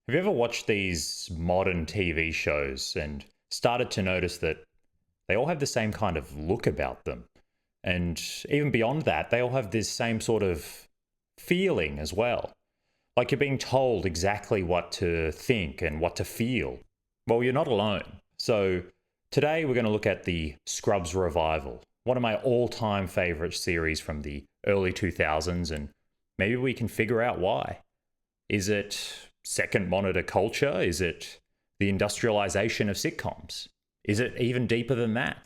Have you ever watched these modern TV shows and started to notice that they all have the same kind of look about them? And even beyond that, they all have this same sort of feeling as well. Like you're being told exactly what to think and what to feel. Well, you're not alone. So today we're going to look at the Scrubs revival, one of my all time favorite series from the early 2000s, and maybe we can figure out why. Is it second monitor culture? Is it the industrialization of sitcoms? Is it even deeper than that?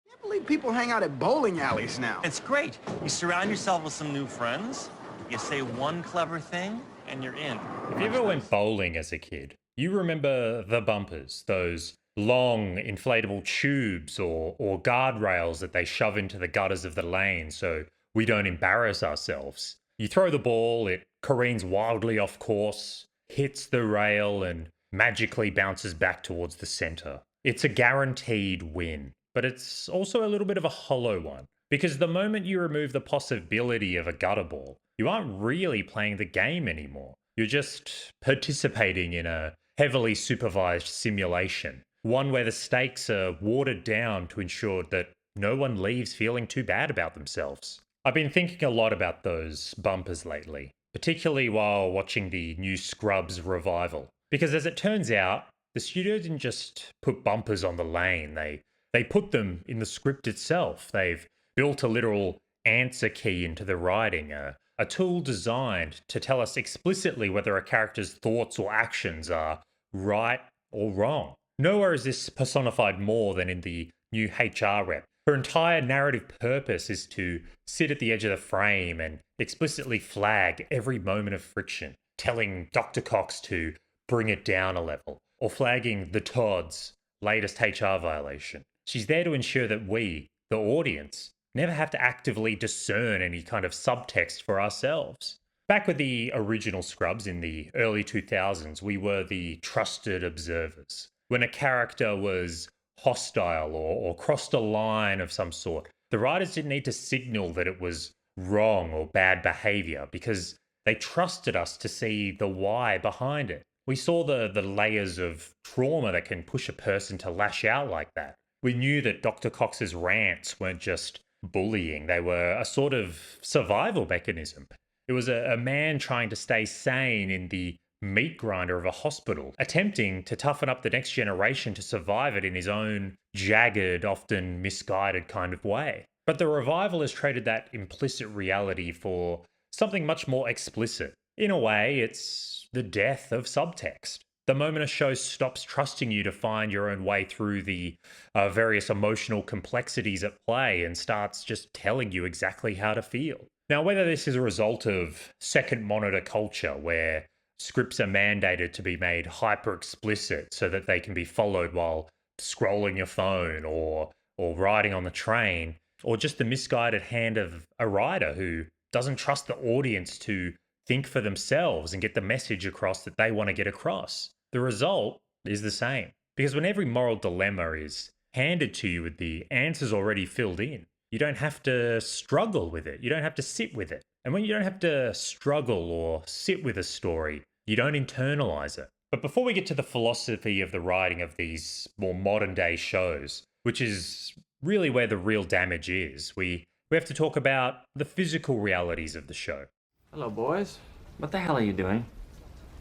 I can't believe people hang out at bowling alleys now. It's great. You surround yourself with some new friends, you say one clever thing, and you're in. If you ever went bowling as a kid, you remember the bumpers, those long inflatable tubes or guardrails that they shove into the gutters of the lane so we don't embarrass ourselves. You throw the ball, it careens wildly off course, hits the rail, and magically bounces back towards the center. It's a guaranteed win, but it's also a little bit of a hollow one, because the moment you remove the possibility of a gutter ball, you aren't really playing the game anymore. You're just participating in a heavily supervised simulation, one where the stakes are watered down to ensure that no one leaves feeling too bad about themselves. I've been thinking a lot about those bumpers lately, particularly while watching the new Scrubs revival. Because as it turns out, the studio didn't just put bumpers on the lane, they put them in the script itself. They've built a literal answer key into the writing, a tool designed to tell us explicitly whether a character's thoughts or actions are right or wrong. Nowhere is this personified more than in the new HR rep. Her entire narrative purpose is to sit at the edge of the frame and explicitly flag every moment of friction, telling Dr. Cox to bring it down a level, or flagging the Todd's latest HR violation. She's there to ensure that we, the audience, never have to actively discern any kind of subtext for ourselves. Back with the original Scrubs in the early 2000s, we were the trusted observers. When a character was hostile or crossed a line of some sort, the writers didn't need to signal that it was wrong or bad behavior because they trusted us to see the why behind it. We saw the layers of trauma that can push a person to lash out like that. We knew that Dr. Cox's rants weren't just bullying, they were a sort of survival mechanism. It was a man trying to stay sane in the meat grinder of a hospital, attempting to toughen up the next generation to survive it in his own jagged, often misguided kind of way. But the revival has traded that implicit reality for something much more explicit. In a way, it's the death of subtext. The moment a show stops trusting you to find your own way through the various emotional complexities at play and starts just telling you exactly how to feel. Now, whether this is a result of second monitor culture, where scripts are mandated to be made hyper explicit so that they can be followed while scrolling your phone or riding on the train, or just the misguided hand of a writer who doesn't trust the audience to think for themselves and get the message across that they want to get across. The result is the same. Because when every moral dilemma is handed to you with the answers already filled in, you don't have to struggle with it. You don't have to sit with it. And when you don't have to struggle or sit with a story, you don't internalize it. But before we get to the philosophy of the writing of these more modern day shows, which is really where the real damage is, we have to talk about the physical realities of the show. Hello, boys. What the hell are you doing?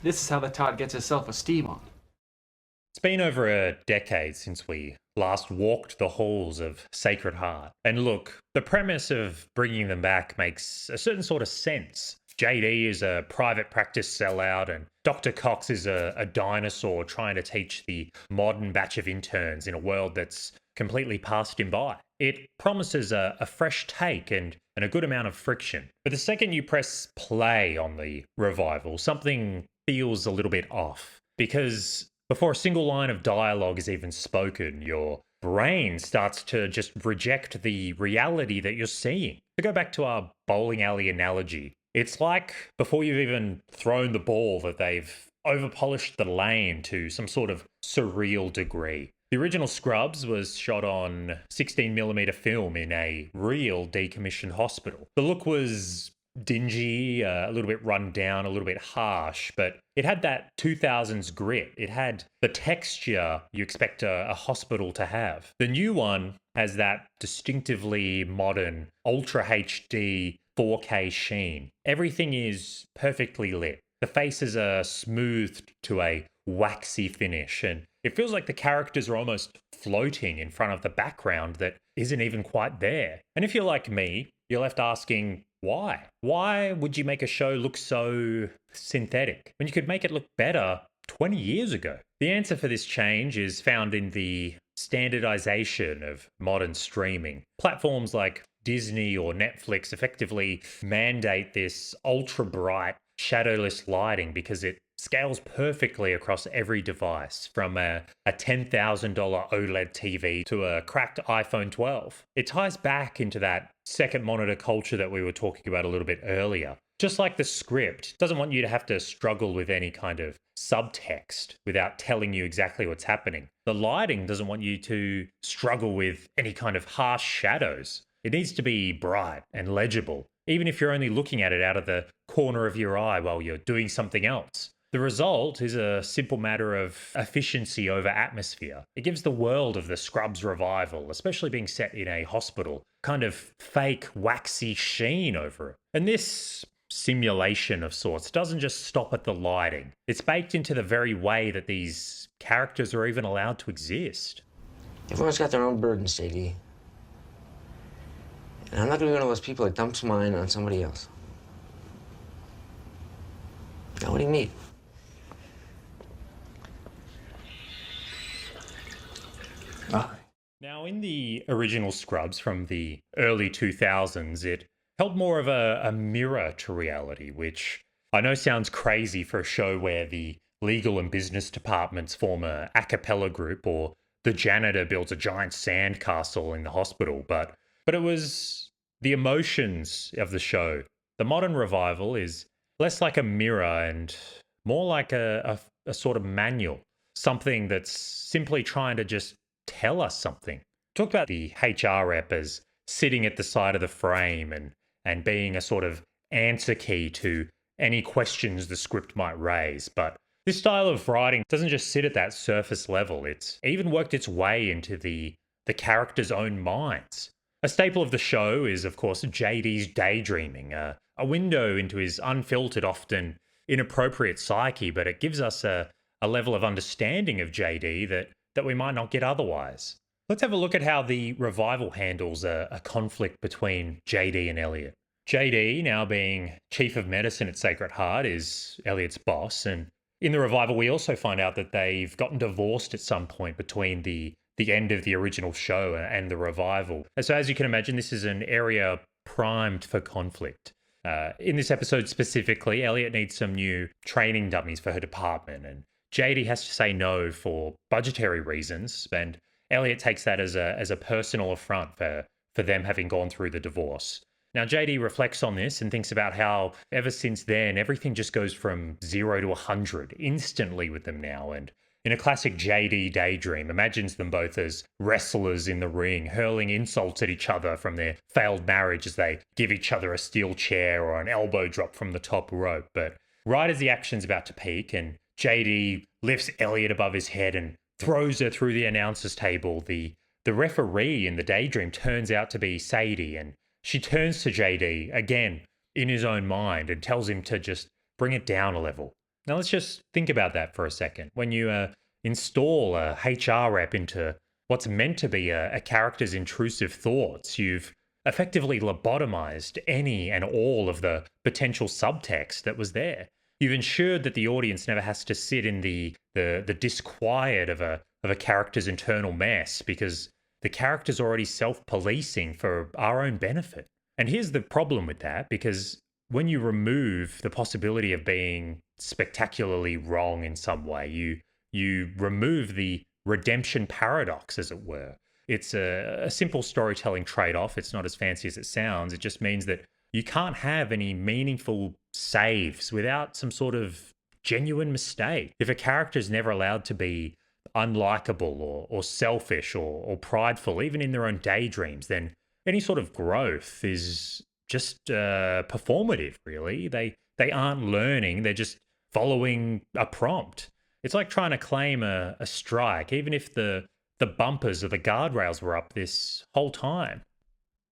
This is how the Todd gets his self-esteem on. It's been over a decade since we last walked the halls of Sacred Heart. And look, the premise of bringing them back makes a certain sort of sense. JD is a private practice sellout, and Dr. Cox is a dinosaur trying to teach the modern batch of interns in a world that's completely passed him by. It promises a fresh take and a good amount of friction. But the second you press play on the revival, something feels a little bit off. Because before a single line of dialogue is even spoken, your brain starts to just reject the reality that you're seeing. To go back to our bowling alley analogy, it's like before you've even thrown the ball that they've overpolished the lane to some sort of surreal degree. The original Scrubs was shot on 16mm film in a real decommissioned hospital. The look was dingy, a little bit run down, a little bit harsh, but it had that 2000s grit. It had the texture you expect a hospital to have. The new one has that distinctively modern Ultra HD 4K sheen. Everything is perfectly lit. The faces are smoothed to a waxy finish, and it feels like the characters are almost floating in front of the background that isn't even quite there. And if you're like me, you're left asking, why? Why would you make a show look so synthetic when you could make it look better 20 years ago? The answer for this change is found in the standardization of modern streaming. Platforms like Disney or Netflix effectively mandate this ultra bright, shadowless lighting because it scales perfectly across every device, from a $10,000 OLED TV to a cracked iPhone 12. It ties back into that second monitor culture that we were talking about a little bit earlier. Just like the script doesn't want you to have to struggle with any kind of subtext without telling you exactly what's happening. The lighting doesn't want you to struggle with any kind of harsh shadows. It needs to be bright and legible, even if you're only looking at it out of the corner of your eye while you're doing something else. The result is a simple matter of efficiency over atmosphere. It gives the world of the Scrubs revival, especially being set in a hospital, kind of fake, waxy sheen over it. And this simulation of sorts doesn't just stop at the lighting. It's baked into the very way that these characters are even allowed to exist. Everyone's got their own burdens, JD. And I'm not gonna be one of those people that dumps mine on somebody else. Now, what do you mean? Now, in the original Scrubs from the early 2000s, it held more of a mirror to reality, which I know sounds crazy for a show where the legal and business departments form a cappella group or the janitor builds a giant sandcastle in the hospital, but it was the emotions of the show. The modern revival is less like a mirror and more like a sort of manual, something that's simply trying to just tell us something. Talk about the HR rep as sitting at the side of the frame and being a sort of answer key to any questions the script might raise. But this style of writing doesn't just sit at that surface level. It's even worked its way into the characters' own minds. A staple of the show is, of course, JD's daydreaming, a window into his unfiltered, often inappropriate psyche, but it gives us a level of understanding of JD that we might not get otherwise. Let's have a look at how the revival handles a conflict between JD and Elliot. JD, now being chief of medicine at Sacred Heart, is Elliot's boss, and in the revival we also find out that they've gotten divorced at some point between the end of the original show and the revival. And so as you can imagine, this is an area primed for conflict. In this episode specifically, Elliot needs some new training dummies for her department, and JD has to say no for budgetary reasons, and Elliot takes that as a personal affront for them having gone through the divorce. Now, JD reflects on this and thinks about how ever since then, everything just goes from 0 to 100 instantly with them now. And in a classic JD daydream, imagines them both as wrestlers in the ring, hurling insults at each other from their failed marriage as they give each other a steel chair or an elbow drop from the top rope. But right as the action's about to peak and JD lifts Elliot above his head and throws her through the announcer's table, the referee in the daydream turns out to be Sadie, and she turns to JD, again, in his own mind, and tells him to just bring it down a level. Now let's just think about that for a second. When you install a HR rep into what's meant to be a character's intrusive thoughts, you've effectively lobotomized any and all of the potential subtext that was there. You've ensured that the audience never has to sit in the disquiet of a character's internal mess, because the character's already self-policing for our own benefit. And here's the problem with that, because when you remove the possibility of being spectacularly wrong in some way, you remove the redemption paradox, as it were. It's a simple storytelling trade-off. It's not as fancy as it sounds. It just means that you can't have any meaningful saves without some sort of genuine mistake. If a character is never allowed to be unlikable or selfish or prideful, even in their own daydreams, then any sort of growth is just performative, really. They aren't learning, they're just following a prompt. It's like trying to claim a strike, even if the bumpers or the guardrails were up this whole time.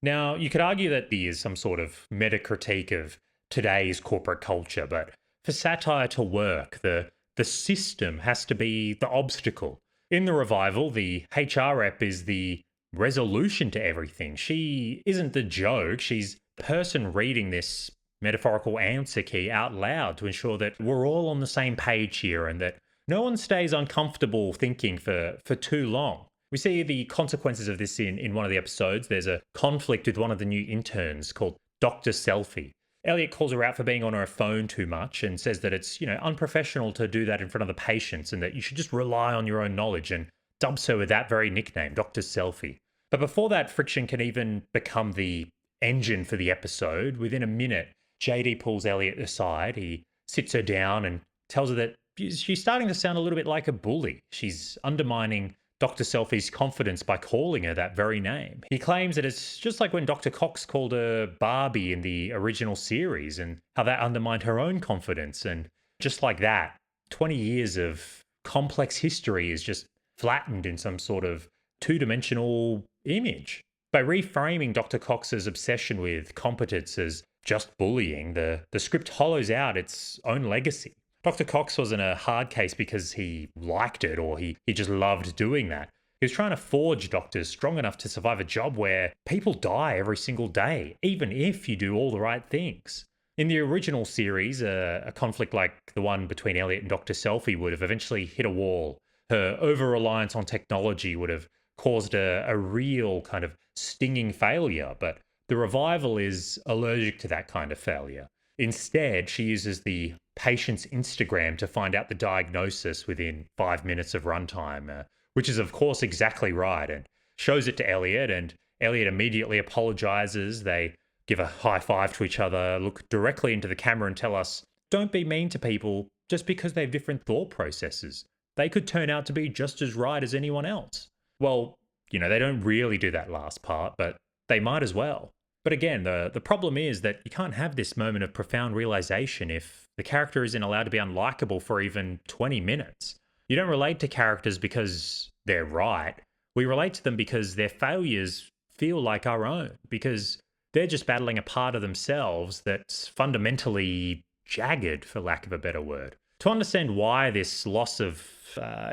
Now, you could argue that there is some sort of meta critique of today's corporate culture, but for satire to work, the system has to be the obstacle. In the revival, the HR rep is the resolution to everything. She isn't the joke, she's the person reading this metaphorical answer key out loud to ensure that we're all on the same page here and that no one stays uncomfortable thinking for too long. We see the consequences of this in one of the episodes. There's a conflict with one of the new interns called Dr. Selfie. Elliot calls her out for being on her phone too much and says that it's, unprofessional to do that in front of the patients and that you should just rely on your own knowledge, and dubs her with that very nickname, Dr. Selfie. But before that friction can even become the engine for the episode, within a minute, JD pulls Elliot aside. He sits her down and tells her that she's starting to sound a little bit like a bully. She's undermining Dr. Selfie's confidence by calling her that very name. He claims that it's just like when Dr. Cox called her Barbie in the original series and how that undermined her own confidence. And just like that, 20 years of complex history is just flattened in some sort of two-dimensional image. By reframing Dr. Cox's obsession with competence as just bullying, the script hollows out its own legacy. Dr. Cox wasn't a hard case because he liked it or he just loved doing that. He was trying to forge doctors strong enough to survive a job where people die every single day, even if you do all the right things. In the original series, a conflict like the one between Elliot and Dr. Selfie would have eventually hit a wall. Her over-reliance on technology would have caused a real kind of stinging failure, but the revival is allergic to that kind of failure. Instead, she uses the patient's Instagram to find out the diagnosis within 5 minutes of runtime, which is, of course, exactly right, and shows it to Elliot, and Elliot immediately apologizes. They give a high five to each other, look directly into the camera and tell us, don't be mean to people just because they have different thought processes. They could turn out to be just as right as anyone else. Well, they don't really do that last part, but they might as well. But again, the problem is that you can't have this moment of profound realization if the character isn't allowed to be unlikable for even 20 minutes. You don't relate to characters because they're right. We relate to them because their failures feel like our own, because they're just battling a part of themselves that's fundamentally jagged, for lack of a better word. To understand why this loss of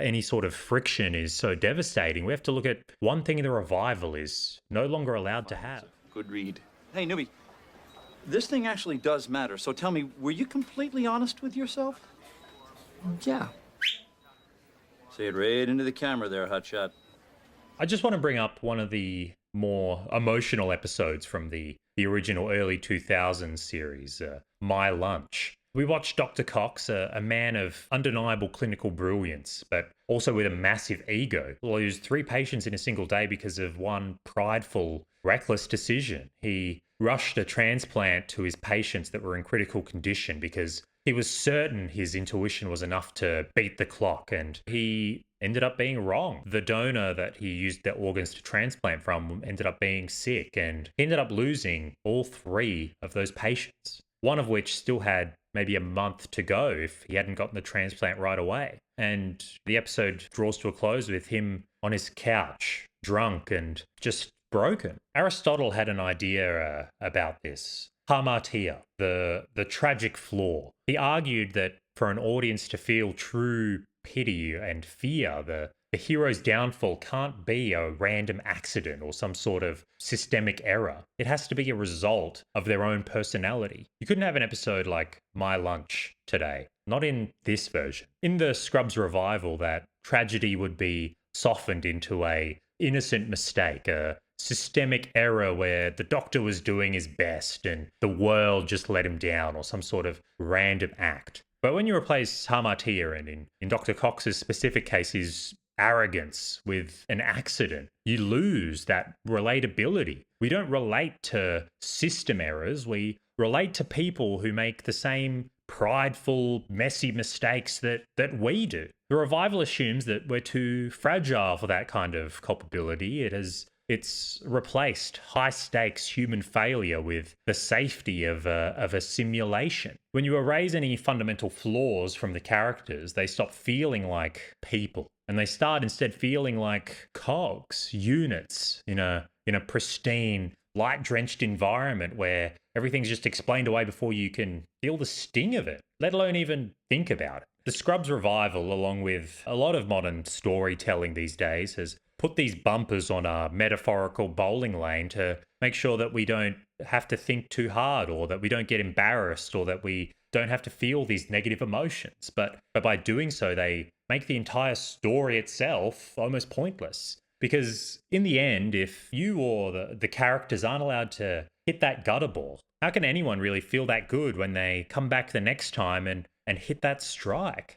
any sort of friction is so devastating, we have to look at one thing the revival is no longer allowed to have. Good read. Hey, newbie, this thing actually does matter, so tell me, were you completely honest with yourself? Yeah. Say it right into the camera there, hotshot. I just want to bring up one of the more emotional episodes from the original early 2000s series, My Lunch. We watched Dr. Cox, a man of undeniable clinical brilliance, but also with a massive ego, lose 3 patients in a single day because of one prideful, reckless decision. He rushed a transplant to his patients that were in critical condition because he was certain his intuition was enough to beat the clock, and he ended up being wrong. The donor that he used their organs to transplant from ended up being sick, and he ended up losing all 3 of those patients, one of which still had maybe a month to go if he hadn't gotten the transplant right away. And the episode draws to a close with him on his couch, drunk and just broken. Aristotle had an idea about this. Harmatia, the tragic flaw. He argued that for an audience to feel true pity and fear, the hero's downfall can't be a random accident or some sort of systemic error. It has to be a result of their own personality. You couldn't have an episode like My Lunch today. Not in this version. In the Scrubs revival, that tragedy would be softened into a innocent mistake, a systemic error where the doctor was doing his best and the world just let him down, or some sort of random act. But when you replace Harmatia and in Dr. Cox's specific case, his arrogance with an accident, you lose that relatability. We don't relate to system errors. We relate to people who make the same prideful, messy mistakes that we do. The revival assumes that we're too fragile for that kind of culpability. It has It's replaced high stakes human failure with the safety of a simulation. When you erase any fundamental flaws from the characters, they stop feeling like people and they start instead feeling like cogs, units in a pristine, light drenched environment where everything's just explained away before you can feel the sting of it, let alone even think about it. The Scrubs revival, along with a lot of modern storytelling these days, has put these bumpers on a metaphorical bowling lane to make sure that we don't have to think too hard, or that we don't get embarrassed, or that we don't have to feel these negative emotions. But by doing so, they make the entire story itself almost pointless. Because in the end, if you or the characters aren't allowed to hit that gutter ball, how can anyone really feel that good when they come back the next time and hit that strike?